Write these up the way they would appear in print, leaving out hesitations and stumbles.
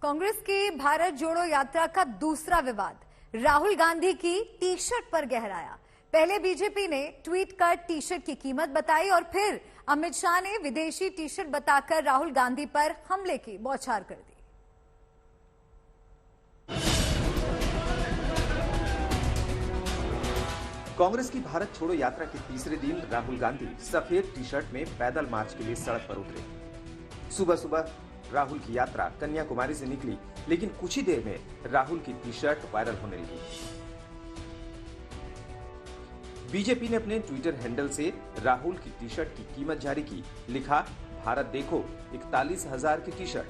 कांग्रेस की भारत जोड़ो यात्रा का दूसरा विवाद राहुल गांधी की टी शर्ट पर गहराया। पहले बीजेपी ने ट्वीट कर टी शर्ट की कीमत बताई और फिर अमित शाह ने विदेशी टी शर्ट बताकर राहुल गांधी पर हमले की बौछार कर दी। कांग्रेस की भारत छोड़ो यात्रा के तीसरे दिन राहुल गांधी सफेद टी शर्ट में पैदल मार्च के लिए सड़क पर उतरे। सुबह सुबह राहुल की यात्रा कन्याकुमारी से निकली, लेकिन कुछ ही देर में राहुल की टी शर्ट वायरल होने लगी। बीजेपी ने अपने ट्विटर हैंडल से राहुल की टी शर्ट की कीमत जारी की। लिखा, भारत देखो 41,000 की टी शर्ट।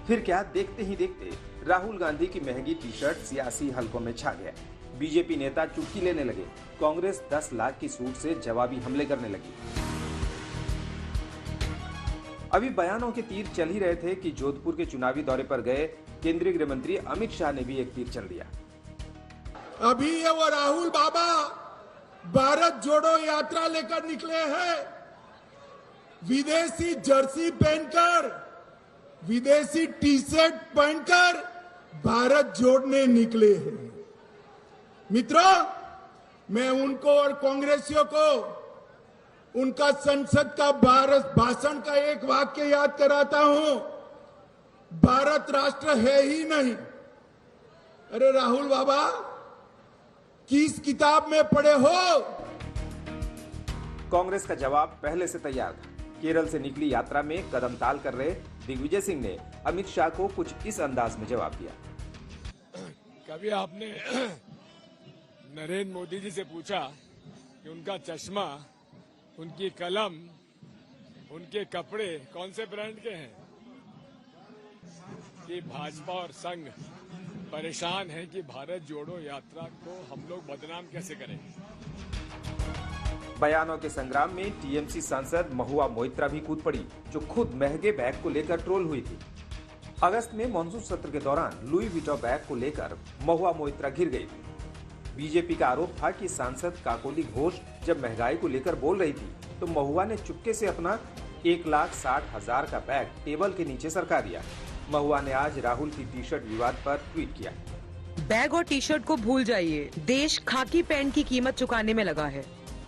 फिर क्या, देखते ही देखते राहुल गांधी की महंगी टी शर्ट सियासी हलकों में छा गया। बीजेपी नेता चुटकी लेने लगे। कांग्रेस 10 लाख की सूट से जवाबी हमले करने लगी। अभी बयानों के तीर चल ही रहे थे कि जोधपुर के चुनावी दौरे पर गए केंद्रीय गृह मंत्री अमित शाह ने भी एक तीर चल दिया। अभी ये वो राहुल बाबा भारत जोड़ो यात्रा लेकर निकले हैं। विदेशी जर्सी पहनकर, विदेशी टी शर्ट पहनकर भारत जोड़ने निकले हैं। मित्रों, मैं उनको और कांग्रेसियों को उनका संसद का भाषण का एक वाक्य याद कराता हूं। भारत राष्ट्र है ही नहीं। अरे राहुल बाबा, किस किताब में पढ़े हो? कांग्रेस का जवाब पहले से तैयार था। केरल से निकली यात्रा में कदम ताल कर रहे दिग्विजय सिंह ने अमित शाह को कुछ इस अंदाज में जवाब दिया। कभी आपने नरेंद्र मोदी जी से पूछा कि उनका चश्मा, उनकी कलम, उनके कपड़े कौन से ब्रांड के हैं? कि भाजपा और संघ परेशान है कि भारत जोड़ो यात्रा को हम लोग बदनाम कैसे करें। बयानों के संग्राम में टीएमसी सांसद महुआ मोइत्रा भी कूद पड़ी, जो खुद महंगे बैग को लेकर ट्रोल हुई थी। अगस्त में मॉनसून सत्र के दौरान लुई विटॉ बैग को लेकर महुआ मोइत्रा घिर गई थी। बीजेपी का आरोप था कि सांसद काकोली घोष जब महंगाई को लेकर बोल रही थी तो महुआ ने चुपके से अपना 1,60,000 का बैग टेबल के नीचे सरका दिया। महुआ ने आज राहुल की टी शर्ट विवाद पर ट्वीट किया। बैग और टी शर्ट को भूल जाइए, देश खाकी पैंट की कीमत चुकाने में लगा है।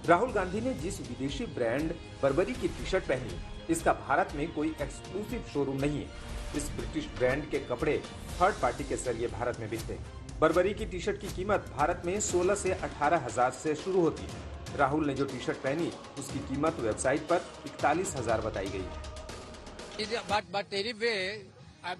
राहुल गांधी ने जिस विदेशी ब्रांड बर्बरी की टी शर्ट पहनी, इसका भारत में कोई एक्सक्लूसिव शोरूम नहीं है। इस ब्रिटिश ब्रांड के कपड़े थर्ड पार्टी के जरिए भारत में बिकते हैं। बर्बरी की टी शर्ट की कीमत भारत में 16 से 18,000 से शुरू होती है। राहुल ने जो टी शर्ट पहनी, उसकी कीमत वेबसाइट पर 41,000 बताई गई। But anyway,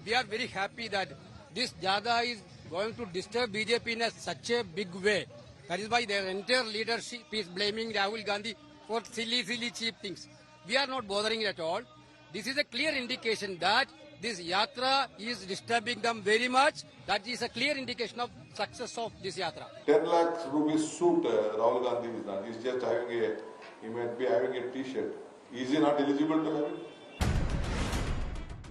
we are very happy that this Jada is going to disturb BJP in such a big way. That is why their entire leadership is blaming Rahul Gandhi for silly cheap things. We are not bothering at all. This is a clear indication that this yatra is disturbing them very much. That is a clear indication of success of this yatra. 10 lakh rupees suit Rahul Gandhi is done. He's just he might be having a t-shirt. Is he not eligible to have it?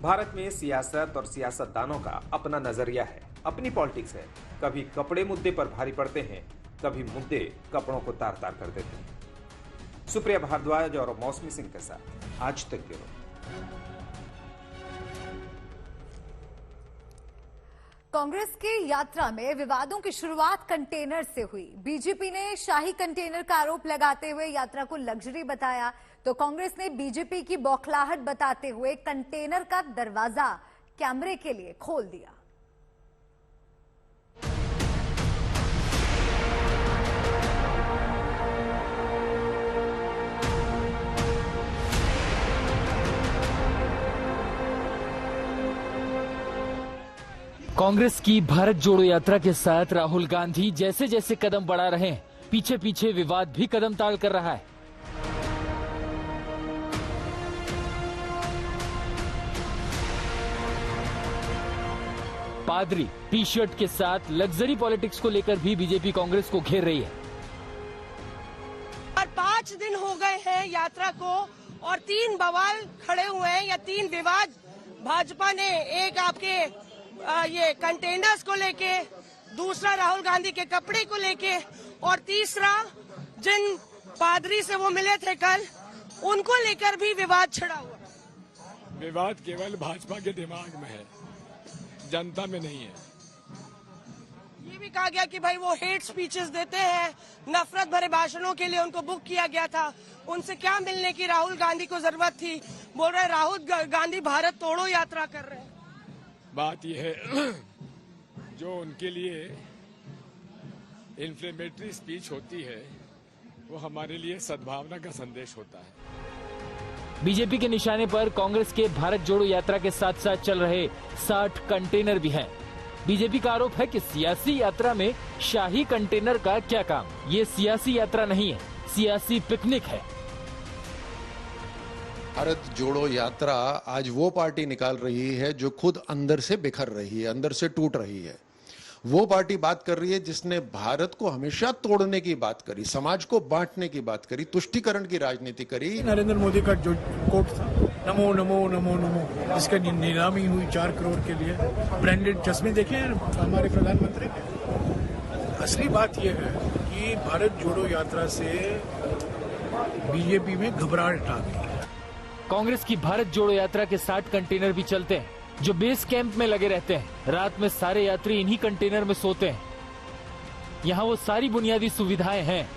Bharat में सियासत और सियासतदानों का अपना नजरिया है, अपनी politics है। कभी कपड़े मुद्दे पर भारी पड़ते हैं, कभी मुद्दे कपड़ों को तार तार कर देते हैं। सुप्रिया भारद्वाज और मौसमी सिंह के साथ आज तक ब्यूरो। कांग्रेस की यात्रा में विवादों की शुरुआत कंटेनर से हुई। बीजेपी ने शाही कंटेनर का आरोप लगाते हुए यात्रा को लग्जरी बताया, तो कांग्रेस ने बीजेपी की बौखलाहट बताते हुए कंटेनर का दरवाजा कैमरे के लिए खोल दिया। कांग्रेस की भारत जोड़ो यात्रा के साथ राहुल गांधी जैसे जैसे कदम बढ़ा रहे हैं, पीछे पीछे विवाद भी कदम ताल कर रहा है। पादरी टी शर्ट के साथ लग्जरी पॉलिटिक्स को लेकर भी बीजेपी कांग्रेस को घेर रही है। और 5 दिन हो गए हैं यात्रा को और 3 बवाल खड़े हुए हैं या 3 विवाद भाजपा ने, एक आपके ये कंटेनर्स को लेके, दूसरा राहुल गांधी के कपड़े को लेके और तीसरा जिन पादरी से वो मिले थे कल, उनको लेकर भी विवाद छिड़ा हुआ। विवाद केवल भाजपा के दिमाग में है। जनता में नहीं है। ये भी कहा गया कि भाई वो हेट स्पीचेस देते हैं, नफरत भरे भाषणों के लिए उनको बुक किया गया था। उनसे क्या मिलने की राहुल गांधी को जरूरत थी? बोल रहे राहुल गांधी भारत तोड़ो यात्रा कर रहे हैं। बात यह है जो उनके लिए इन्फ्लेमेटरी स्पीच होती है वो हमारे लिए सद्भावना का संदेश होता है। बीजेपी के निशाने पर कांग्रेस के भारत जोड़ो यात्रा के साथ साथ चल रहे 60 कंटेनर भी हैं। बीजेपी का आरोप है कि सियासी यात्रा में शाही कंटेनर का क्या काम। ये सियासी यात्रा नहीं है, सियासी पिकनिक है। भारत जोड़ो यात्रा आज वो पार्टी निकाल रही है जो खुद अंदर से बिखर रही है, अंदर से टूट रही है। वो पार्टी बात कर रही है जिसने भारत को हमेशा तोड़ने की बात करी, समाज को बांटने की बात करी, तुष्टीकरण की राजनीति करी। नरेंद्र मोदी का जो कोट था, नमो नमो नमो नमो, जिसका नीलामी हुई 4 करोड़ के लिए, ब्रांडेड चश्मे देखे हैं हमारे प्रधानमंत्री ने। असली बात यह है कि भारत जोड़ो यात्रा से बीजेपी में घबराहट आ गई है। कांग्रेस की भारत जोड़ो यात्रा के 60 कंटेनर भी चलते हैं जो बेस कैंप में लगे रहते हैं। रात में सारे यात्री इन्हीं कंटेनर में सोते हैं। यहाँ वो सारी बुनियादी सुविधाएं हैं।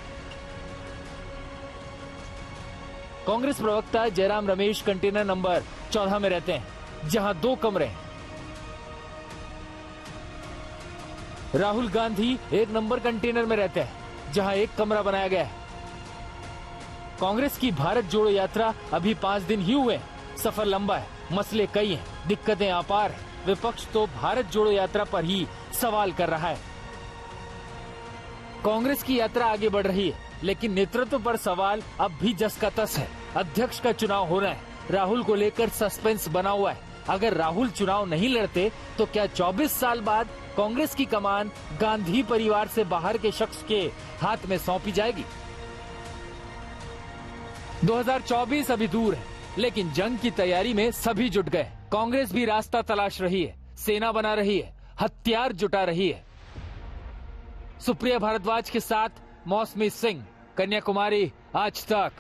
कांग्रेस प्रवक्ता जयराम रमेश कंटेनर नंबर 14 में रहते हैं, जहां 2 कमरे हैं। राहुल गांधी 1 नंबर कंटेनर में रहते हैं, जहां 1 कमरा बनाया गया है। कांग्रेस की भारत जोड़ो यात्रा अभी 5 दिन ही हुए। सफर लंबा है, मसले कई हैं, दिक्कतें अपार हैं। विपक्ष तो भारत जोड़ो यात्रा पर ही सवाल कर रहा है। कांग्रेस की यात्रा आगे बढ़ रही है, लेकिन नेतृत्व पर सवाल अब भी जस का तस है। अध्यक्ष का चुनाव होना है, राहुल को लेकर सस्पेंस बना हुआ है। अगर राहुल चुनाव नहीं लड़ते तो क्या 24 साल बाद कांग्रेस की कमान गांधी परिवार से बाहर के शख्स के हाथ में सौंपी जाएगी? 2024 अभी दूर है, लेकिन जंग की तैयारी में सभी जुट गए। कांग्रेस भी रास्ता तलाश रही है, सेना बना रही है, हथियार जुटा रही है। सुप्रिया भारद्वाज के साथ मौसमी सिंह, कन्याकुमारी, आज तक।